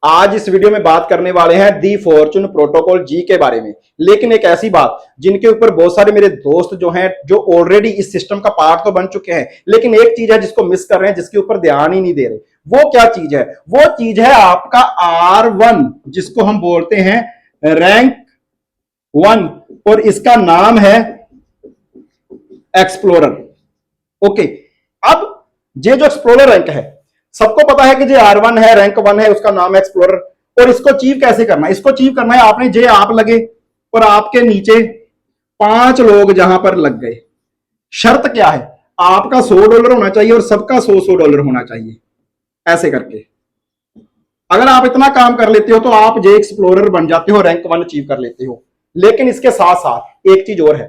आज इस वीडियो में बात करने वाले हैं दी फॉर्चून प्रोटोकॉल जी के बारे में। लेकिन एक ऐसी बात जिनके ऊपर बहुत सारे मेरे दोस्त जो हैं जो ऑलरेडी इस सिस्टम का पार्ट तो बन चुके हैं, लेकिन एक चीज है जिसको मिस कर रहे हैं, जिसके ऊपर ध्यान ही नहीं दे रहे। वो क्या चीज है? वो चीज है आपका R1, जिसको हम बोलते हैं रैंक 1, और इसका नाम है एक्सप्लोरर। ओके, अब ये जो एक्सप्लोरर रैंक है, सबको पता है कि जो R1 है, रैंक 1 है, उसका नाम है एक्सप्लोरर। और इसको अचीव कैसे करना है? इसको अचीव करना है आपने जे आप लगे और आपके नीचे 5 लोग जहां पर लग गए। शर्त क्या है? आपका $100 होना चाहिए और सबका $100 होना चाहिए। ऐसे करके अगर आप इतना काम कर लेते हो तो आप जे एक्सप्लोरर बन जाते हो, रैंक 1 अचीव कर लेते हो। लेकिन इसके साथ साथ एक चीज और है,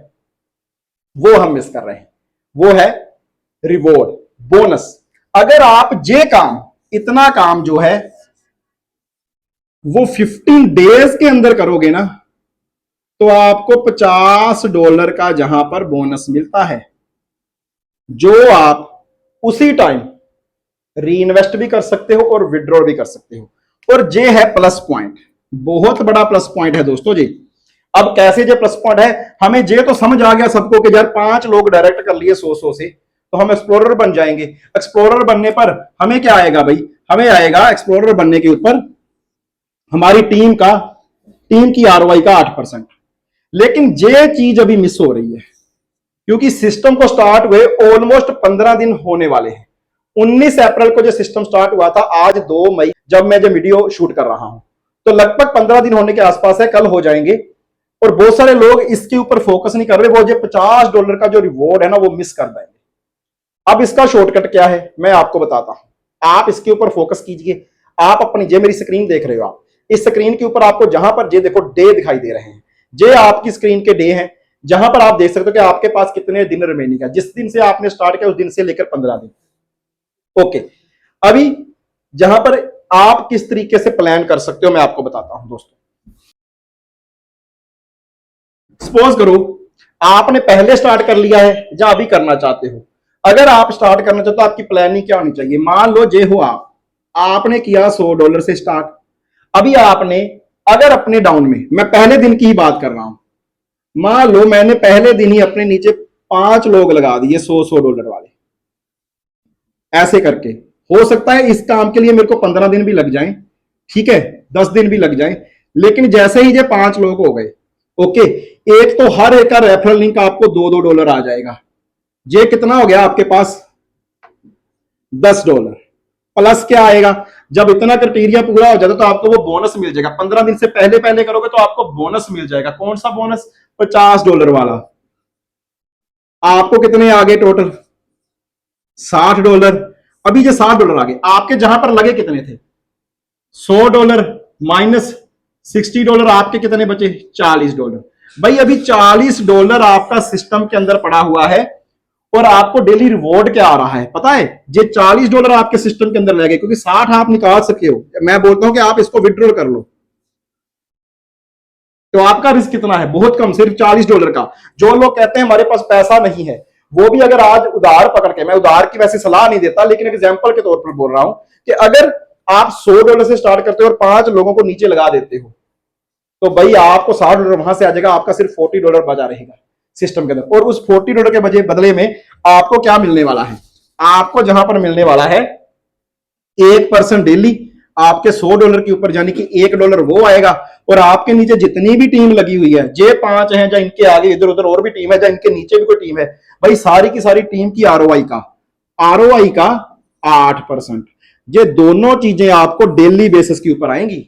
वो हम मिस कर रहे हैं, वो है रिवॉर्ड, बोनस। अगर आप जे काम, इतना काम जो है वो 15 डेज के अंदर करोगे ना, तो आपको $50 का जहां पर बोनस मिलता है, जो आप उसी टाइम री इन्वेस्ट भी कर सकते हो और विड्रॉ भी कर सकते हो। और जे है प्लस पॉइंट, बहुत बड़ा प्लस पॉइंट है दोस्तों जी। अब कैसे जे प्लस पॉइंट है? हमें जे तो समझ आ गया सबको कि यार 5 लोग डायरेक्ट कर लिए 100 से, तो हम एक्सप्लोरर बन जाएंगे। एक्सप्लोरर बनने पर हमें क्या आएगा भाई? हमें आएगा एक्सप्लोरर बनने के ऊपर हमारी टीम की ROI का 8%। लेकिन ये चीज अभी मिस हो रही है, क्योंकि सिस्टम को स्टार्ट हुए ऑलमोस्ट 15 दिन होने वाले हैं। 19 अप्रैल को जो सिस्टम स्टार्ट हुआ था, आज 2 मई जब मैं जो वीडियो शूट कर रहा हूं, तो लगभग 15 दिन होने के आसपास है, कल हो जाएंगे। और बहुत सारे लोग इसके ऊपर फोकस नहीं कर रहे, वो जो $50 का जो रिवॉर्ड है ना, वो मिस कर देंगे। अब इसका शॉर्टकट क्या है मैं आपको बताता हूं। आप इसके ऊपर फोकस कीजिए। आप अपनी जे मेरी स्क्रीन देख रहे हो, आप इस स्क्रीन के ऊपर आपको जहां पर जे देखो डे दिखाई दे रहे हैं, जे आपकी स्क्रीन के डे हैं, जहां पर आप देख सकते हो कि आपके पास कितने दिन रिमेनिंग है। जिस दिन से आपने स्टार्ट किया उस दिन से लेकर 15 दिन। ओके, अभी जहां पर आप किस तरीके से प्लान कर सकते हो मैं आपको बताता हूं दोस्तों। सपोज करो आपने पहले स्टार्ट कर लिया है या अभी करना चाहते हो। अगर आप स्टार्ट करना चाहते हो, आपकी प्लानिंग क्या होनी चाहिए? मान लो जे हो आपने किया $100 से स्टार्ट। अभी आपने अगर अपने डाउन में, मैं पहले दिन की ही बात कर रहा हूं, मान लो मैंने पहले दिन ही अपने नीचे 5 लोग लगा दिए $100 वाले। ऐसे करके हो सकता है इस काम के लिए मेरे को 15 दिन भी लग जाएं, ठीक है, 10 दिन भी लग जाएं। लेकिन जैसे ही ये 5 लोग हो गए, ओके, एक तो हर एक का रेफरल लिंक आपको $2 आ जाएगा। ये कितना हो गया आपके पास? $10 प्लस क्या आएगा? जब इतना क्राइटेरिया पूरा हो जाता तो आपको वो बोनस मिल जाएगा। 15 दिन से पहले पहले करोगे तो आपको बोनस मिल जाएगा। कौन सा बोनस? $50 वाला। आपको कितने आ गए टोटल? $60। अभी जो $60 आ गए, आपके जहां पर लगे कितने थे? $100 माइनस $60, आपके कितने बचे? $40। भाई अभी $40 आपका सिस्टम के अंदर पड़ा हुआ है और आपको डेली रिवॉर्ड क्या आ रहा है पता है? ये $40 आपके सिस्टम के अंदर लगे, क्योंकि 60 आप निकाल सके हो। मैं बोलता हूं कि आप इसको विड्रॉ कर लो, तो आपका रिस्क कितना है? बहुत कम, सिर्फ $40 का। जो लोग कहते हैं हमारे पास पैसा नहीं है, वो भी अगर आज उधार पकड़ के, मैं उधार की वैसे सलाह नहीं देता, लेकिन एग्जाम्पल के तौर पर बोल रहा हूं कि अगर आप $100 से स्टार्ट करते हो और 5 लोगों को नीचे लगा देते हो, तो भाई आपको $60 वहां से आ जाएगा, आपका सिर्फ $40 बचा रहेगा सिस्टम के अंदर। और उस $40 के बदले में आपको क्या मिलने वाला है? आपको जहां पर मिलने वाला है 1% डेली आपके $100 के ऊपर, यानी कि $1 वो आएगा। और आपके नीचे जितनी भी टीम लगी हुई है, जे 5 है, या इनके आगे इधर उधर और भी टीम है, या इनके नीचे भी कोई टीम है, भाई सारी की सारी टीम की ROI का 8%। ये दोनों चीजें आपको डेली बेसिस के ऊपर आएंगी।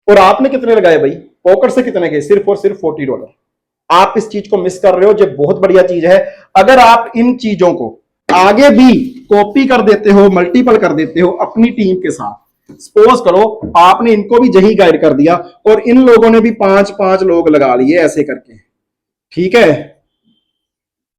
और आपने कितने लगाए भाई? पॉकेट से कितने गए? सिर्फ और सिर्फ $40। आप इस चीज को मिस कर रहे हो। ये बहुत बढ़िया चीज है। अगर आप इन चीजों को आगे भी कॉपी कर देते हो, मल्टीपल कर देते हो अपनी टीम के साथ, सपोज करो आपने इनको भी यही गाइड कर दिया और इन लोगों ने भी 5-5 लोग लगा लिए ऐसे करके, ठीक है,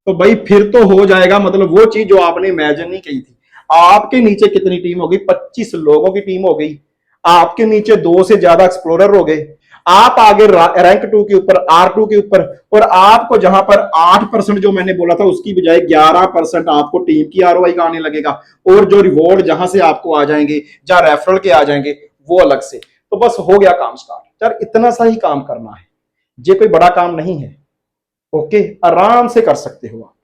तो भाई फिर तो हो जाएगा। मतलब वो चीज जो आपने इमेजिन नहीं की थी। आपके नीचे कितनी टीम हो गई? 25 लोगों की टीम हो गई। आपके नीचे 2 से ज्यादा एक्सप्लोरर हो गए। आप आगे रैंक 2 के ऊपर, R2 के ऊपर, और आपको जहां पर 8% जो मैंने बोला था उसकी बजाय 11% आपको टीम की ROI का आने लगेगा। और जो रिवॉर्ड जहां से आपको आ जाएंगे, जहां रेफरल के आ जाएंगे, वो अलग से, तो बस हो गया काम स्टार्ट। यार इतना सा ही काम करना है, ये कोई बड़ा काम नहीं है। ओके, आराम से कर सकते हो आप।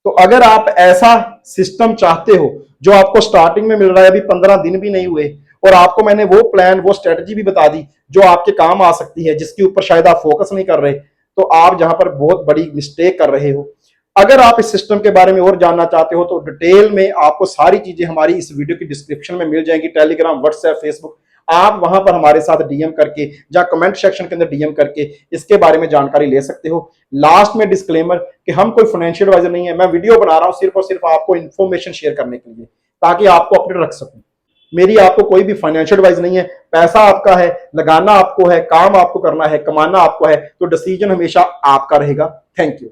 तो अगर आप ऐसा सिस्टम चाहते हो जो आपको स्टार्टिंग में मिल रहा है, अभी 15 दिन भी नहीं हुए, और आपको मैंने वो प्लान, वो स्ट्रेटजी भी बता दी जो आपके काम आ सकती है, जिसके ऊपर शायद आप फोकस नहीं कर रहे, तो आप जहां पर बहुत बड़ी मिस्टेक कर रहे हो। अगर आप इस सिस्टम के बारे में और जानना चाहते हो तो डिटेल में आपको सारी चीजें हमारी इस वीडियो की डिस्क्रिप्शन में मिल जाएंगी, टेलीग्राम, व्हाट्सएप, फेसबुक। आप वहां पर हमारे साथ डीएम करके या कमेंट सेक्शन के अंदर डीएम करके इसके बारे में जानकारी ले सकते हो। लास्ट में डिस्क्लेमर कि हम कोई फाइनेंशियल एडवाइजर नहीं है, मैं वीडियो बना रहा हूं सिर्फ और सिर्फ आपको इंफॉर्मेशन शेयर करने के लिए, ताकि आपको अपडेट रख सकूं। मेरी आपको कोई भी फाइनेंशियल एडवाइस नहीं है। पैसा आपका है, लगाना आपको है, काम आपको करना है, कमाना आपको है, तो डिसीजन हमेशा आपका रहेगा। Thank you.